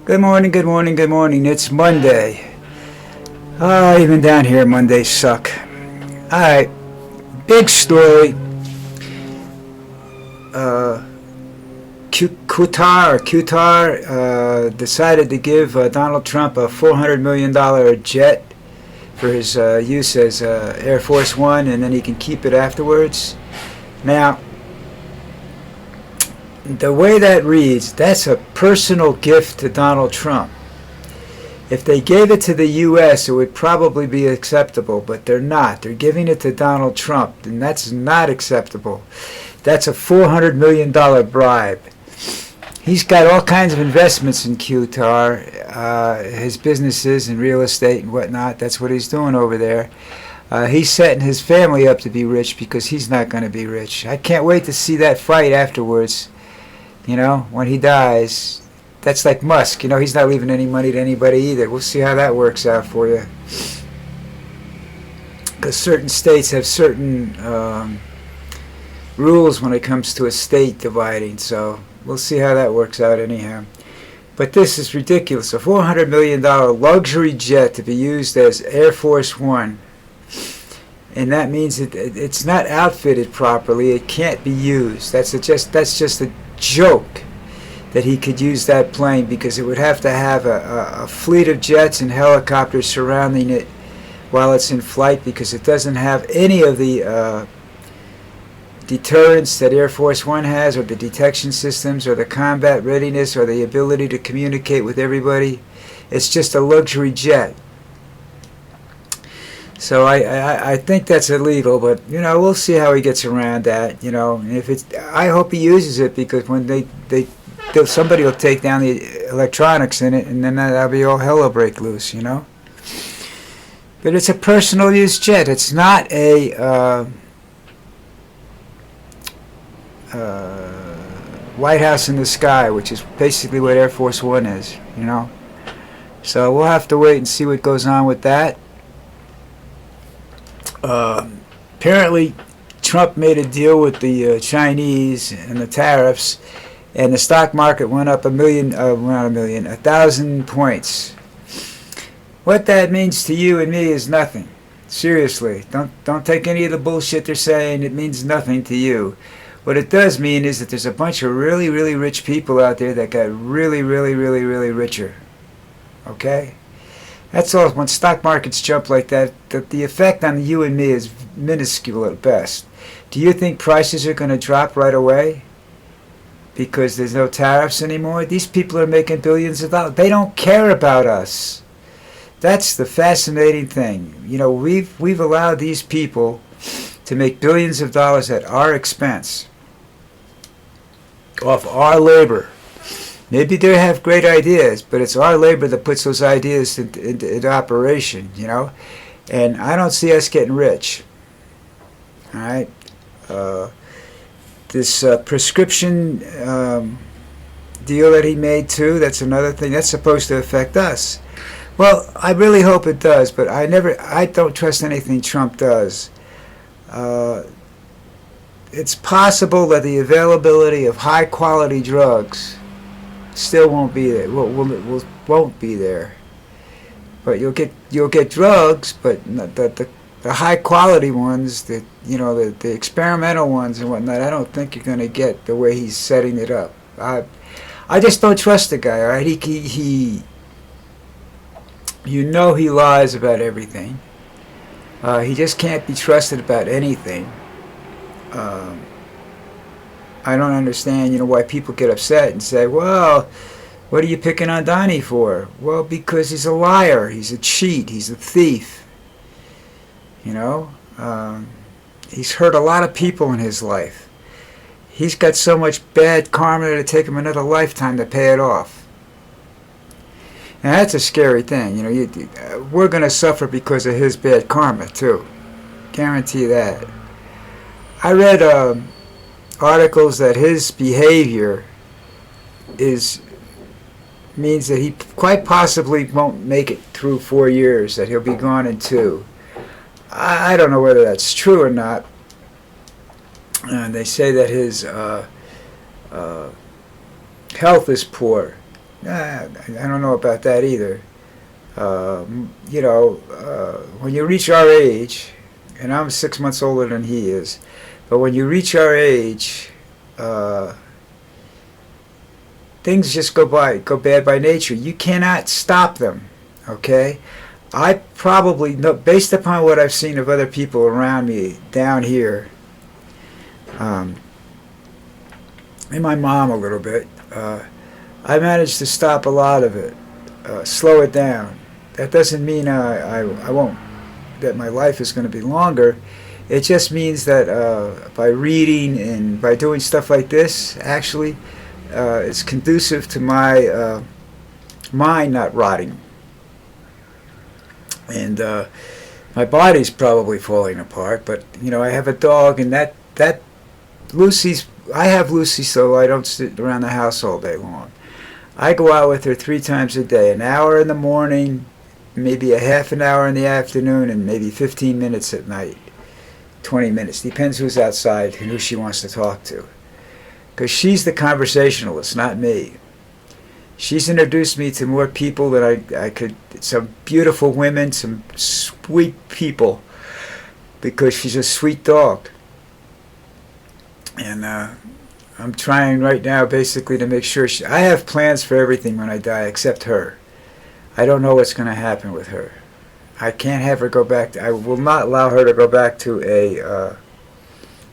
Good morning, good morning, good morning. It's Monday. Even down here, Mondays suck. Alright, big story. Qatar decided to give Donald Trump a $400 million jet for his use as Air Force One, and then he can keep it afterwards. Now, the way that reads, that's a personal gift to Donald Trump. If they gave it to the U.S., it would probably be acceptable, but they're not. They're giving it to Donald Trump, and that's not acceptable. That's a $400 million bribe. He's got all kinds of investments in Qatar, his businesses and real estate and whatnot. That's what he's doing over there. He's setting his family up to be rich because he's not going to be rich. I can't wait to see that fight afterwards. You know, when he dies. That's like Musk. You know, he's not leaving any money to anybody either. We'll see how that works out for you. Because certain states have certain rules when it comes to estate dividing. So we'll see how that works out anyhow. But this is ridiculous. A $400 million luxury jet to be used as Air Force One. And that means it's not outfitted properly. It can't be used. That's just a joke that he could use that plane, because it would have to have a fleet of jets and helicopters surrounding it while it's in flight, because it doesn't have any of the deterrence that Air Force One has, or the detection systems, or the combat readiness, or the ability to communicate with everybody. It's just a luxury jet. So I think that's illegal, but you know, we'll see how he gets around that. You know, and if it's, I hope he uses it, because when somebody will take down the electronics in it, and then that'll be all hell will break loose. You know. But it's a personal use jet. It's not a White House in the sky, which is basically what Air Force One is. You know. So we'll have to wait and see what goes on with that. Apparently, Trump made a deal with the Chinese and the tariffs, and the stock market went up 1,000 points. What that means to you and me is nothing. Seriously, don't take any of the bullshit they're saying. It means nothing to you. What it does mean is that there's a bunch of really, really rich people out there that got really, really, really, really richer. Okay? That's all. When stock markets jump like that, the effect on you and me is minuscule at best. Do you think prices are going to drop right away because there's no tariffs anymore? These people are making billions of dollars. They don't care about us. That's the fascinating thing. You know, we've allowed these people to make billions of dollars at our expense, off our labor. Maybe they have great ideas, but it's our labor that puts those ideas into operation, you know. And I don't see us getting rich. All right. This prescription deal that he made too, that's another thing. That's supposed to affect us. Well, I really hope it does, but I don't trust anything Trump does. It's possible that the availability of high quality drugs still won't be there. Won't be there. But you'll get drugs, but the high quality ones, the experimental ones and whatnot, I don't think you're going to get the way he's setting it up. I just don't trust the guy. All right, he you know, he lies about everything. He just can't be trusted about anything. I don't understand, you know, why people get upset and say, well, what are you picking on Donnie for? Well, because he's a liar, he's a cheat, he's a thief. You know, he's hurt a lot of people in his life. He's got so much bad karma to take him another lifetime to pay it off. And that's a scary thing. You know, we're going to suffer because of his bad karma too. Guarantee that. I read articles that his behavior means that he quite possibly won't make it through 4 years, that he'll be gone in 2. I don't know whether that's true or not. They say that his health is poor. I don't know about that either. You know, when you reach our age, and I'm 6 months older than he is, but when you reach our age, things just go bad by nature. You cannot stop them, okay? I probably know, based upon what I've seen of other people around me down here, and my mom a little bit, I managed to stop a lot of it, slow it down. That doesn't mean I won't, that my life is going to be longer. It just means that by reading and by doing stuff like this, actually, it's conducive to my mind not rotting. And my body's probably falling apart, but you know, I have a dog, and that Lucy's. I have Lucy, so I don't sit around the house all day long. I go out with her 3 times a day, an hour in the morning, maybe a half an hour in the afternoon, and maybe 15 minutes at night. 20 minutes, depends who's outside and who she wants to talk to. Because she's the conversationalist, not me. She's introduced me to more people than I could, some beautiful women, some sweet people, because she's a sweet dog. And I'm trying right now basically to make sure I have plans for everything when I die except her. I don't know what's going to happen with her. I can't have her go back. I will not allow her to go back to a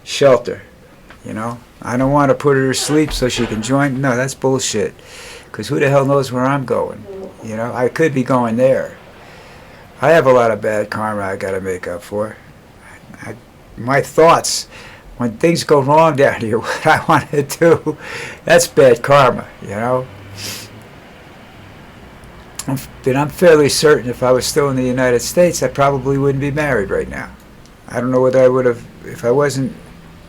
shelter, you know. I don't want to put her to sleep so she can join. No, that's bullshit. Because who the hell knows where I'm going? You know, I could be going there. I have a lot of bad karma I got to make up for. My thoughts, when things go wrong down here, what I want to do, that's bad karma, you know. But I'm fairly certain if I was still in the United States, I probably wouldn't be married right now. I don't know whether I would have, if I wasn't,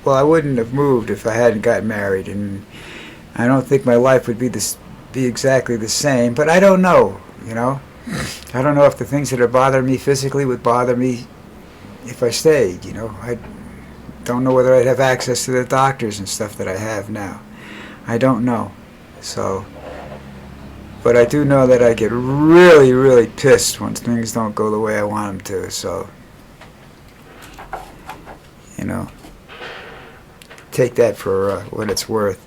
well, I wouldn't have moved if I hadn't gotten married, and I don't think my life would be exactly the same, but I don't know, you know. I don't know if the things that are bothering me physically would bother me if I stayed, you know. I don't know whether I'd have access to the doctors and stuff that I have now. I don't know. So, but I do know that I get really, really pissed when things don't go the way I want them to, so, you know, take that for what it's worth.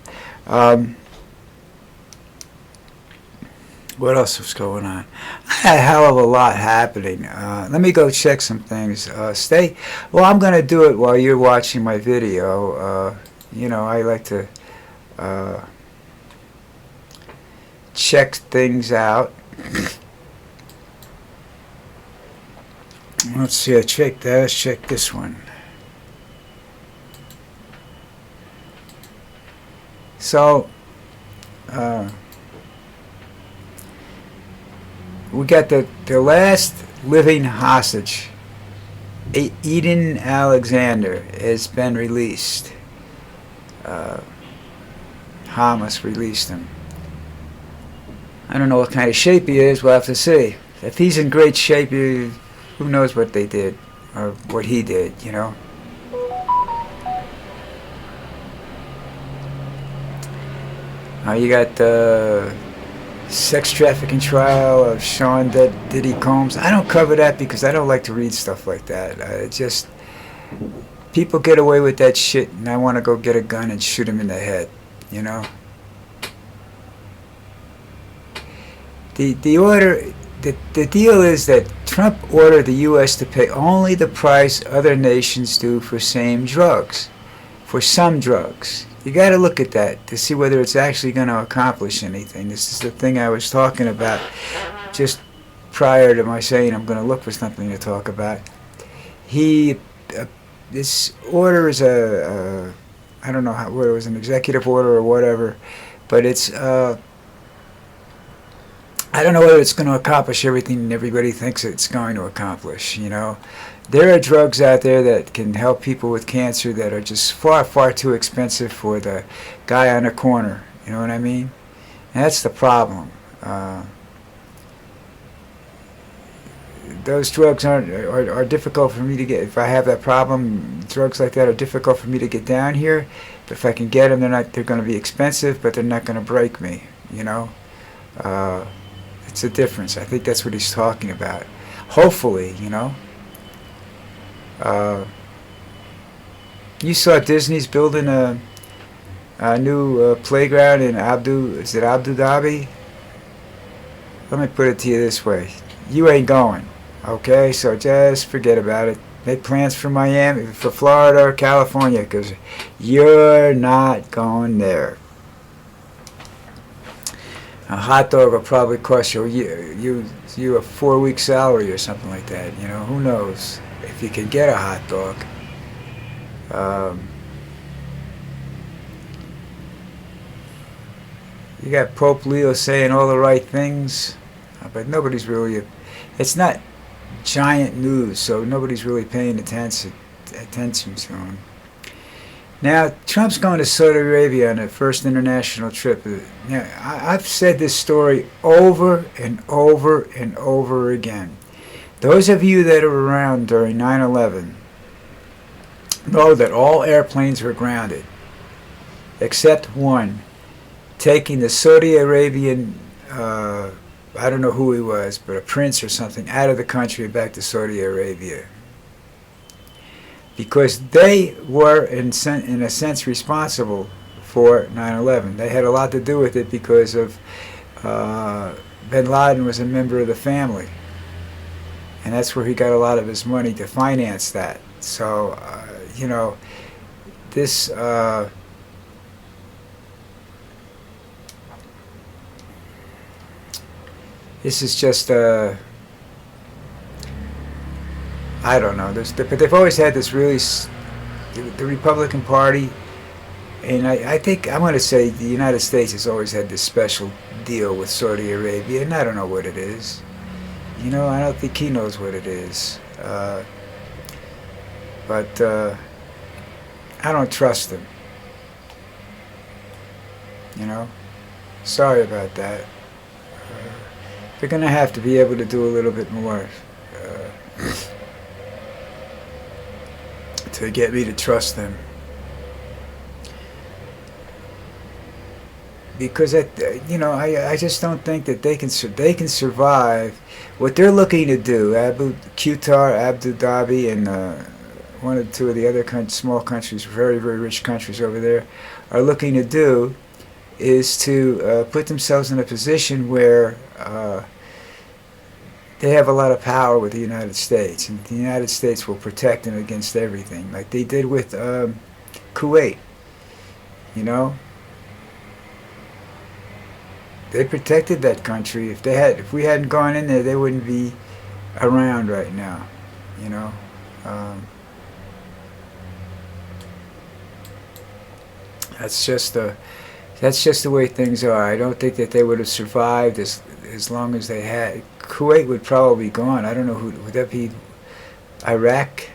What else was going on? I had a hell of a lot happening. Let me go check some things. Well, I'm going to do it while you're watching my video. You know, I like to check things out. Let's see, I checked that. Let's check this one. So, we got the last living hostage, Eden Alexander, has been released. Hamas released him. I don't know what kind of shape he is. We'll have to see. If he's in great shape, who knows what they did or what he did, you know. You got the sex trafficking trial of Sean Diddy Combs. I don't cover that because I don't like to read stuff like that. Just people get away with that shit, and I want to go get a gun and shoot him in the head, you know. The order, the deal is that Trump ordered the U.S. to pay only the price other nations do for same drugs, for some drugs. You got to look at that to see whether it's actually going to accomplish anything. This is the thing I was talking about just prior to my saying I'm going to look for something to talk about. This order is I don't know whether it was an executive order or whatever, but it's, I don't know whether it's going to accomplish everything everybody thinks it's going to accomplish, you know. There are drugs out there that can help people with cancer that are just far, far too expensive for the guy on the corner. You know what I mean? And that's the problem. Those drugs are difficult for me to get. If I have that problem, drugs like that are difficult for me to get down here. But if I can get them, they're going to be expensive, but they're not going to break me. You know. It's a difference. I think that's what he's talking about. Hopefully, you know. You saw Disney's building a new playground in Abu Dhabi? Let me put it to you this way. You ain't going, okay? So just forget about it. Make plans for Miami, for Florida or California, because you're not going there. A hot dog will probably cost you a 4-week salary or something like that. You know, who knows if you can get a hot dog. You got Pope Leo saying all the right things, but nobody's really. It's not giant news, so nobody's really paying attention to him. Now, Trump's going to Saudi Arabia on a first international trip. Now, I've said this story over and over and over again. Those of you that are around during 9/11 know that all airplanes were grounded, except one, taking the Saudi Arabian, I don't know who he was, but a prince or something, out of the country and back to Saudi Arabia. Because they were, in a sense, responsible for 9/11. They had a lot to do with it because of bin Laden was a member of the family. And that's where he got a lot of his money to finance that. So, you know, this... This is just I don't know. But they've always had this really, the Republican Party, and I think I'm going to say the United States has always had this special deal with Saudi Arabia, and I don't know what it is. You know, I don't think he knows what it is. But I don't trust him. You know, sorry about that. They're going to have to be able to do a little bit more to get me to trust them. Because I just don't think that they can survive what they're looking to do. Qatar, Abu Dhabi, and one or two of the other small countries, very, very rich countries over there, are looking to do is to put themselves in a position where they have a lot of power with the United States, and the United States will protect them against everything, like they did with Kuwait. You know, they protected that country. If we hadn't gone in there, they wouldn't be around right now. You know. That's just the way things are. I don't think that they would have survived as long as they had. Kuwait would probably be gone. I don't know who would that be. Iraq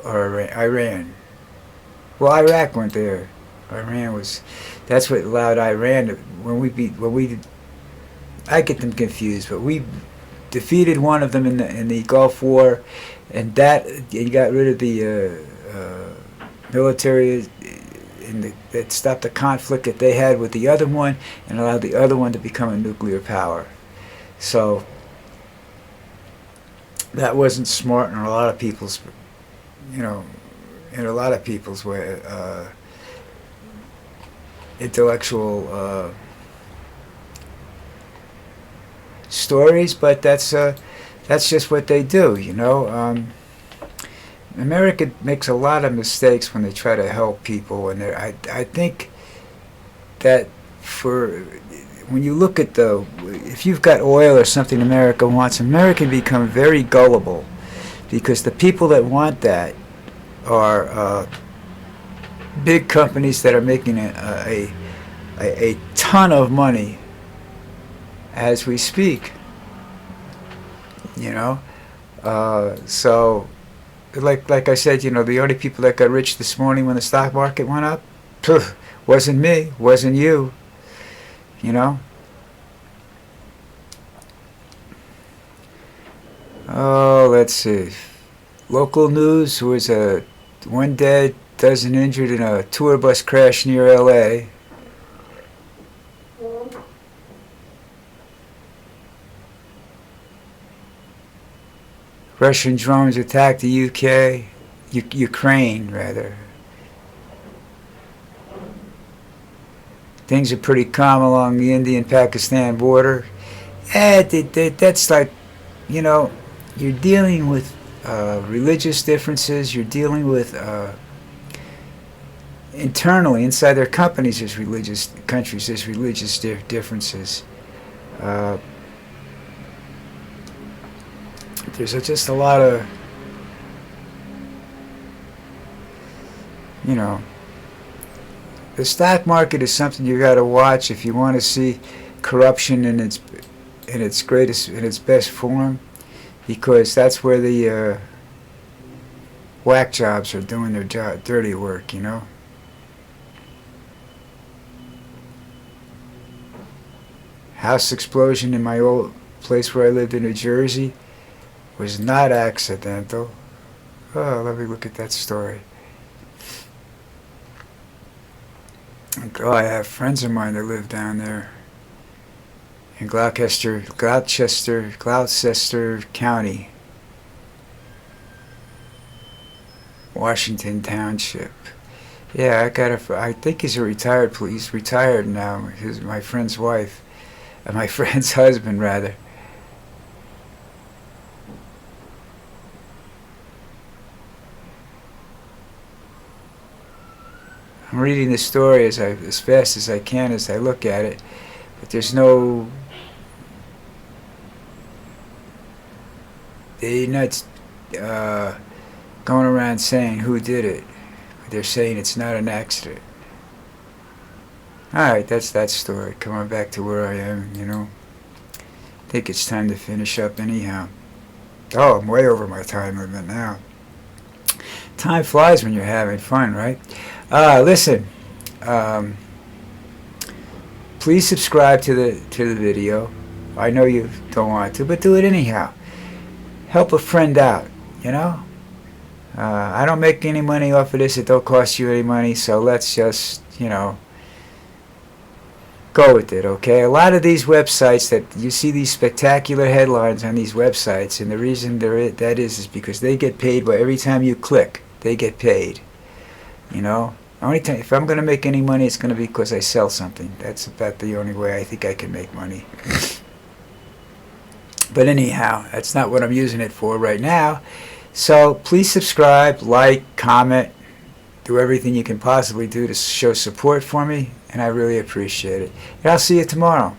or Iran? Well, Iraq went there. Iran was. That's what allowed Iran to, I get them confused, but we defeated one of them in the Gulf War, and got rid of the military. That stopped the conflict that they had with the other one and allowed the other one to become a nuclear power. So that wasn't smart in a lot of people's, way, intellectual stories, but that's just what they do, you know. America makes a lot of mistakes when they try to help people, and I think that when you look at if you've got oil or something America wants, America become very gullible, because the people that want that are big companies that are making a ton of money as we speak, you know. So like I said, you know, the only people that got rich this morning when the stock market went up, wasn't me, wasn't you, you know. Oh, let's see. Local news was one dead, dozen injured in a tour bus crash near L.A. Russian drones attacked the UK, Ukraine rather. Things are pretty calm along the Indian-Pakistan border. That's like, you know, you're dealing with religious differences. You're dealing with internally inside their companies. There's religious countries. There's religious differences. There's just a lot of, you know, the stock market is something you got to watch if you want to see corruption in its best form, because that's where the whack jobs are doing their dirty work, you know. House explosion in my old place where I lived in New Jersey was not accidental. Oh, let me look at that story. Oh, I have friends of mine that live down there in Gloucester County, Washington Township. Yeah, I think he's a retired police. He's retired now. My friend's wife, my friend's husband, rather. I'm reading the story as fast as I can as I look at it, but there's no. They're not going around saying who did it. They're saying it's not an accident. Alright, that's that story. Coming back to where I am, you know. I think it's time to finish up anyhow. Oh, I'm way over my time limit now. Time flies when you're having fun, right? Listen, please subscribe to the video. I know you don't want to, but do it anyhow. Help a friend out, you know. I don't make any money off of this. It don't cost you any money, so let's just, you know, go with it, okay? A lot of these websites that you see these spectacular headlines on these websites, and the reason that is because they get paid by every time you click. They get paid, you know. Only time if I'm going to make any money, it's going to be because I sell something. That's about the only way I think I can make money. But anyhow, that's not what I'm using it for right now. So please subscribe, like, comment, do everything you can possibly do to show support for me, and I really appreciate it. And I'll see you tomorrow.